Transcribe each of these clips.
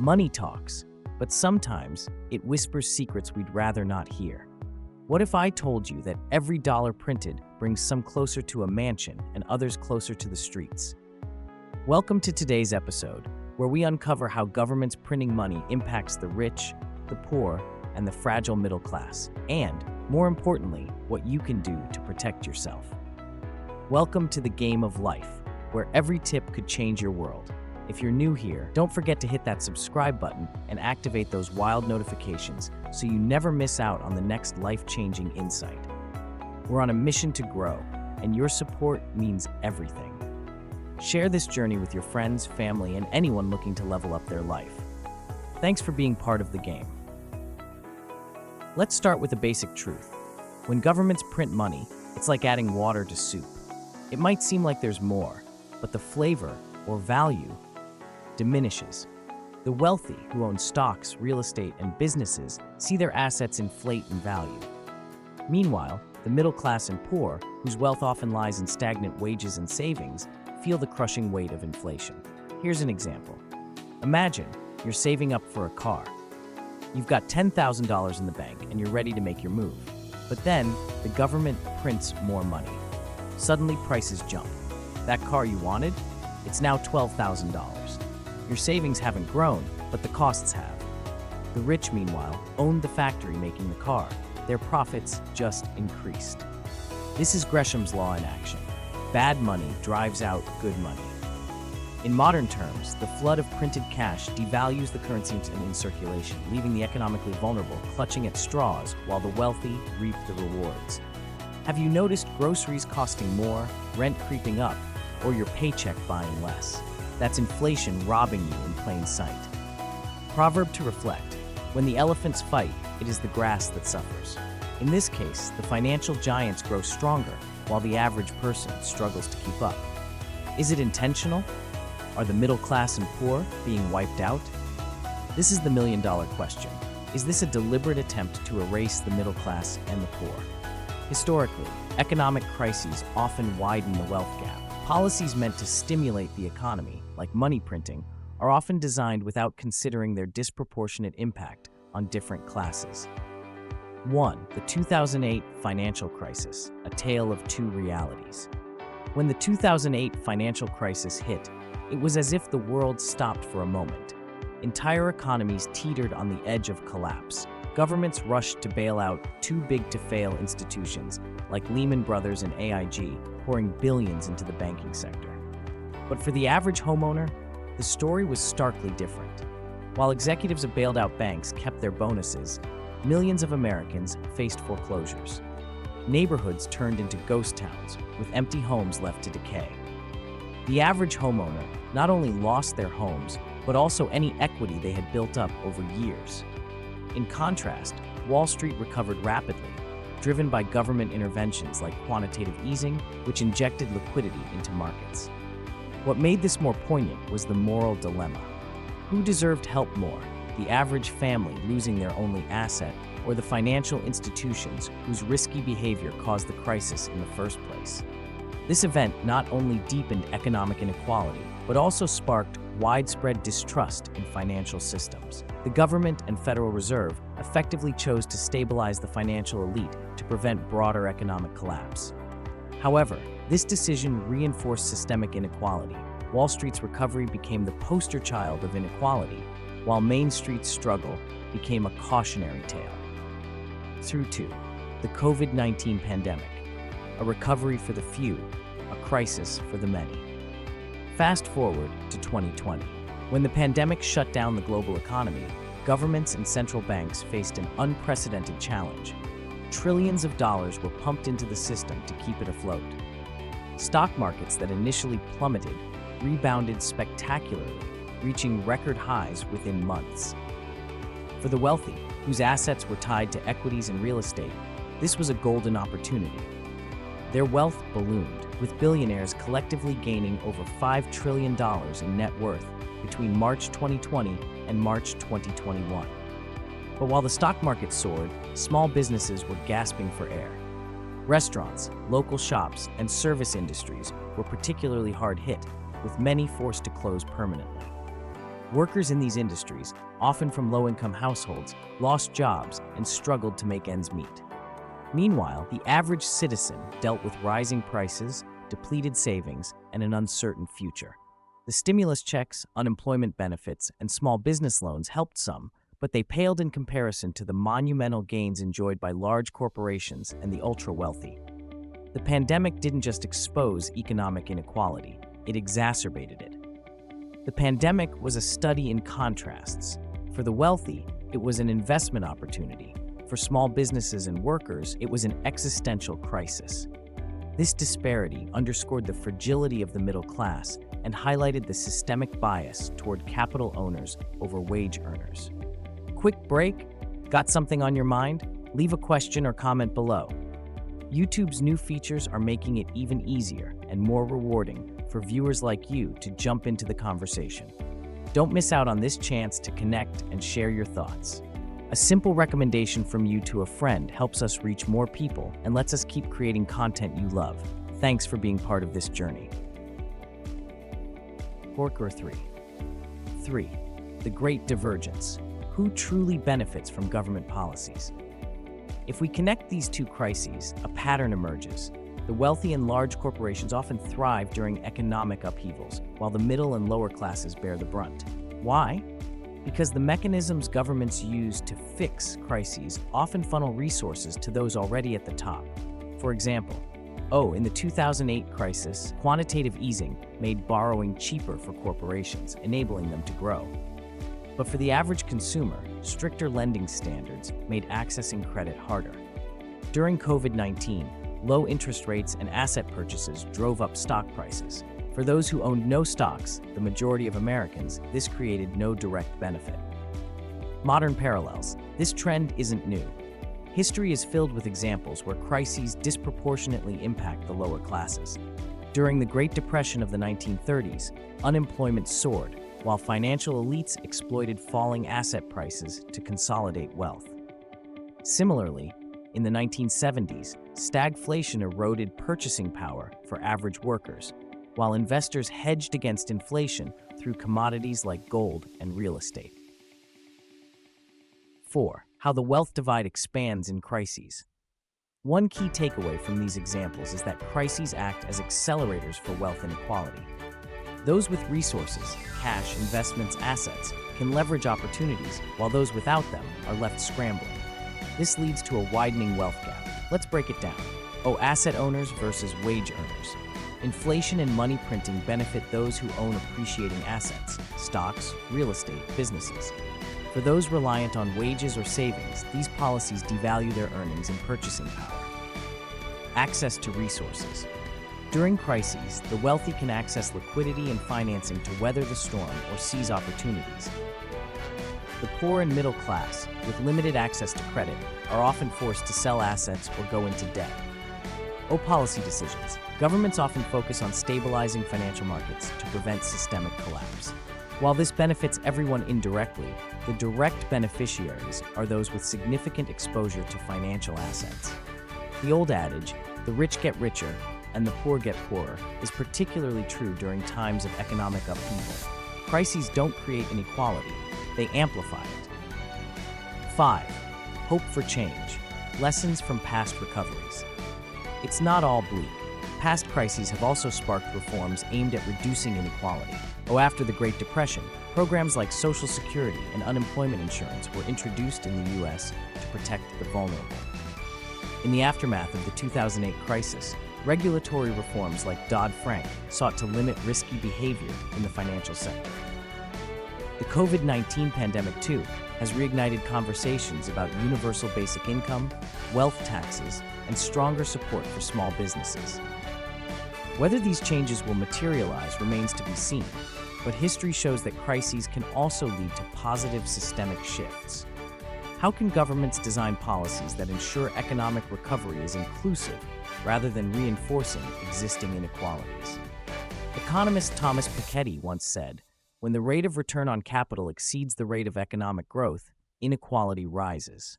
Money talks, but sometimes it whispers secrets we'd rather not hear. What if I told you that every dollar printed brings some closer to a mansion and others closer to the streets? Welcome to today's episode, where we uncover how government's printing money impacts the rich, the poor, and the fragile middle class, and, more importantly, what you can do to protect yourself. Welcome to the game of life, where every tip could change your world. If you're new here, don't forget to hit that subscribe button and activate those wild notifications so you never miss out on the next life-changing insight. We're on a mission to grow, and your support means everything. Share this journey with your friends, family, and anyone looking to level up their life. Thanks for being part of the game. Let's start with a basic truth. When governments print money, it's like adding water to soup. It might seem like there's more, but the flavor, or value, diminishes. The wealthy, who own stocks, real estate, and businesses, see their assets inflate in value. Meanwhile, the middle class and poor, whose wealth often lies in stagnant wages and savings, feel the crushing weight of inflation. Here's an example. Imagine you're saving up for a car. You've got $10,000 in the bank and you're ready to make your move. But then, the government prints more money. Suddenly, prices jump. That car you wanted? It's now $12,000. Your savings haven't grown, but the costs have. The rich, meanwhile, owned the factory making the car. Their profits just increased. This is Gresham's law in action. Bad money drives out good money. In modern terms, the flood of printed cash devalues the currency in circulation, leaving the economically vulnerable clutching at straws while the wealthy reap the rewards. Have you noticed groceries costing more, rent creeping up, or your paycheck buying less? That's inflation robbing you in plain sight. Proverb to reflect: when the elephants fight, it is the grass that suffers. In this case, the financial giants grow stronger, while the average person struggles to keep up. Is it intentional? Are the middle class and poor being wiped out? This is the million-dollar question. Is this a deliberate attempt to erase the middle class and the poor? Historically, economic crises often widen the wealth gap. Policies meant to stimulate the economy, like money printing, are often designed without considering their disproportionate impact on different classes. 1. The 2008 financial crisis, a tale of two realities. When the 2008 financial crisis hit, it was as if the world stopped for a moment. Entire economies teetered on the edge of collapse. Governments rushed to bail out too-big-to-fail institutions like Lehman Brothers and AIG, pouring billions into the banking sector. But for the average homeowner, the story was starkly different. While executives of bailed-out banks kept their bonuses, millions of Americans faced foreclosures. Neighborhoods turned into ghost towns, with empty homes left to decay. The average homeowner not only lost their homes, but also any equity they had built up over years. In contrast, Wall Street recovered rapidly, driven by government interventions like quantitative easing, which injected liquidity into markets. What made this more poignant was the moral dilemma. Who deserved help more, the average family losing their only asset, or the financial institutions whose risky behavior caused the crisis in the first place? This event not only deepened economic inequality, but also sparked widespread distrust in financial systems. The government and Federal Reserve effectively chose to stabilize the financial elite to prevent broader economic collapse. However, this decision reinforced systemic inequality. Wall Street's recovery became the poster child of inequality, while Main Street's struggle became a cautionary tale. Through to the COVID-19 pandemic, a recovery for the few, a crisis for the many. Fast forward to 2020. When the pandemic shut down the global economy, governments and central banks faced an unprecedented challenge. Trillions of dollars were pumped into the system to keep it afloat. Stock markets that initially plummeted rebounded spectacularly, reaching record highs within months. For the wealthy, whose assets were tied to equities and real estate, this was a golden opportunity. Their wealth ballooned, with billionaires collectively gaining over $5 trillion in net worth between March 2020 and March 2021. But while the stock market soared, small businesses were gasping for air. Restaurants, local shops, and service industries were particularly hard hit, with many forced to close permanently. Workers in these industries, often from low-income households, lost jobs and struggled to make ends meet. Meanwhile, the average citizen dealt with rising prices, depleted savings, and an uncertain future. The stimulus checks, unemployment benefits, and small business loans helped some, but they paled in comparison to the monumental gains enjoyed by large corporations and the ultra-wealthy. The pandemic didn't just expose economic inequality, it exacerbated it. The pandemic was a study in contrasts. For the wealthy, it was an investment opportunity. For small businesses and workers, it was an existential crisis. This disparity underscored the fragility of the middle class and highlighted the systemic bias toward capital owners over wage earners. Quick break? Got something on your mind? Leave a question or comment below. YouTube's new features are making it even easier and more rewarding for viewers like you to jump into the conversation. Don't miss out on this chance to connect and share your thoughts. A simple recommendation from you to a friend helps us reach more people and lets us keep creating content you love. Thanks for being part of this journey. Pork or 3. 3. The Great Divergence. Who truly benefits from government policies? If we connect these two crises, a pattern emerges. The wealthy and large corporations often thrive during economic upheavals, while the middle and lower classes bear the brunt. Why? Because the mechanisms governments use to fix crises often funnel resources to those already at the top. For example, in the 2008 crisis, quantitative easing made borrowing cheaper for corporations, enabling them to grow. But for the average consumer, stricter lending standards made accessing credit harder. During COVID-19, low interest rates and asset purchases drove up stock prices. For those who owned no stocks, the majority of Americans, this created no direct benefit. Modern parallels. This trend isn't new. History is filled with examples where crises disproportionately impact the lower classes. During the Great Depression of the 1930s, unemployment soared, while financial elites exploited falling asset prices to consolidate wealth. Similarly, in the 1970s, stagflation eroded purchasing power for average workers, while investors hedged against inflation through commodities like gold and real estate. 4. How the wealth divide expands in crises. One key takeaway from these examples is that crises act as accelerators for wealth inequality. Those with resources, cash, investments, assets, can leverage opportunities, while those without them are left scrambling. This leads to a widening wealth gap. Let's break it down. Asset owners versus wage earners. Inflation and money printing benefit those who own appreciating assets, stocks, real estate, businesses. For those reliant on wages or savings, these policies devalue their earnings and purchasing power. Access to resources. During crises, the wealthy can access liquidity and financing to weather the storm or seize opportunities. The poor and middle class, with limited access to credit, are often forced to sell assets or go into debt. Policy decisions. Governments often focus on stabilizing financial markets to prevent systemic collapse. While this benefits everyone indirectly, the direct beneficiaries are those with significant exposure to financial assets. The old adage, the rich get richer and the poor get poorer, is particularly true during times of economic upheaval. Crises don't create inequality, they amplify it. 5. Hope for change. Lessons from past recoveries. It's not all bleak. Past crises have also sparked reforms aimed at reducing inequality. After the Great Depression, programs like Social Security and unemployment insurance were introduced in the U.S. to protect the vulnerable. In the aftermath of the 2008 crisis, regulatory reforms like Dodd-Frank sought to limit risky behavior in the financial sector. The COVID-19 pandemic, too, has reignited conversations about universal basic income, wealth taxes, and stronger support for small businesses. Whether these changes will materialize remains to be seen, but history shows that crises can also lead to positive systemic shifts. How can governments design policies that ensure economic recovery is inclusive rather than reinforcing existing inequalities? Economist Thomas Piketty once said, "When the rate of return on capital exceeds the rate of economic growth, inequality rises."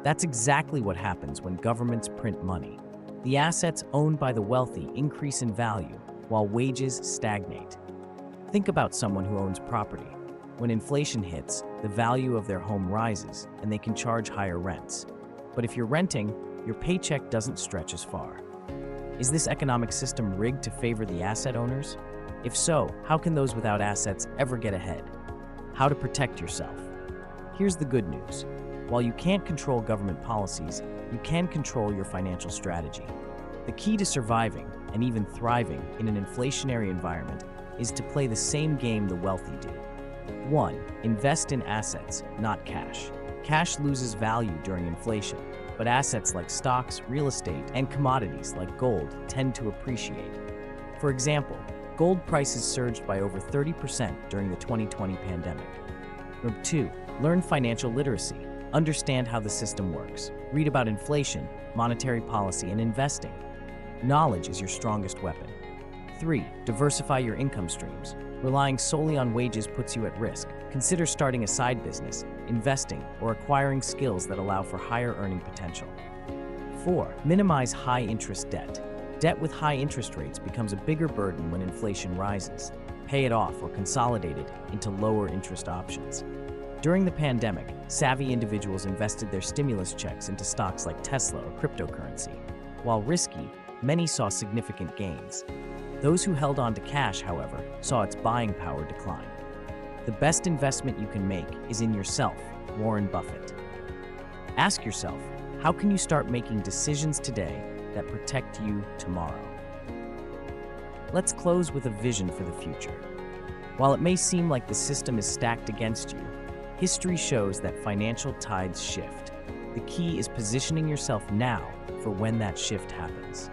That's exactly what happens when governments print money. The assets owned by the wealthy increase in value, while wages stagnate. Think about someone who owns property. When inflation hits, the value of their home rises and they can charge higher rents. But if you're renting, your paycheck doesn't stretch as far. Is this economic system rigged to favor the asset owners? If so, how can those without assets ever get ahead? How to protect yourself. Here's the good news. While you can't control government policies, you can control your financial strategy. The key to surviving and even thriving in an inflationary environment is to play the same game the wealthy do. 1. Invest in assets, not cash. Cash loses value during inflation, but assets like stocks, real estate, and commodities like gold tend to appreciate. For example, gold prices surged by over 30% during the 2020 pandemic. 2. Learn financial literacy. Understand how the system works. Read about inflation, monetary policy, and investing. Knowledge is your strongest weapon. 3. Diversify your income streams. Relying solely on wages puts you at risk. Consider starting a side business, investing, or acquiring skills that allow for higher earning potential. 4. Minimize high-interest debt. Debt with high interest rates becomes a bigger burden when inflation rises. Pay it off or consolidate it into lower interest options. During the pandemic, savvy individuals invested their stimulus checks into stocks like Tesla or cryptocurrency. While risky, many saw significant gains. Those who held on to cash, however, saw its buying power decline. The best investment you can make is in yourself, Warren Buffett. Ask yourself, how can you start making decisions today that protect you tomorrow? Let's close with a vision for the future. While it may seem like the system is stacked against you, history shows that financial tides shift. The key is positioning yourself now for when that shift happens.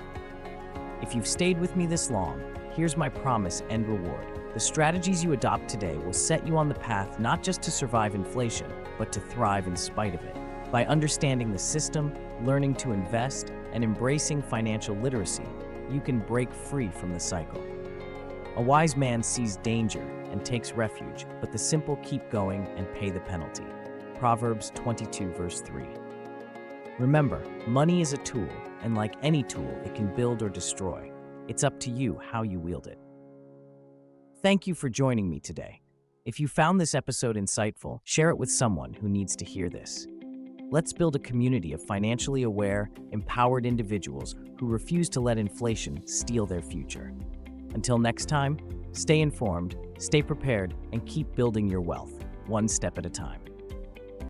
If you've stayed with me this long, here's my promise and reward. The strategies you adopt today will set you on the path not just to survive inflation, but to thrive in spite of it. By understanding the system, learning to invest, and embracing financial literacy, you can break free from the cycle. A wise man sees danger and takes refuge, but the simple keep going and pay the penalty. Proverbs 22 verse 3. Remember, money is a tool, and like any tool, it can build or destroy. It's up to you how you wield it. Thank you for joining me today. If you found this episode insightful, share it with someone who needs to hear this. Let's build a community of financially aware, empowered individuals who refuse to let inflation steal their future. Until next time, stay informed, stay prepared, and keep building your wealth, one step at a time.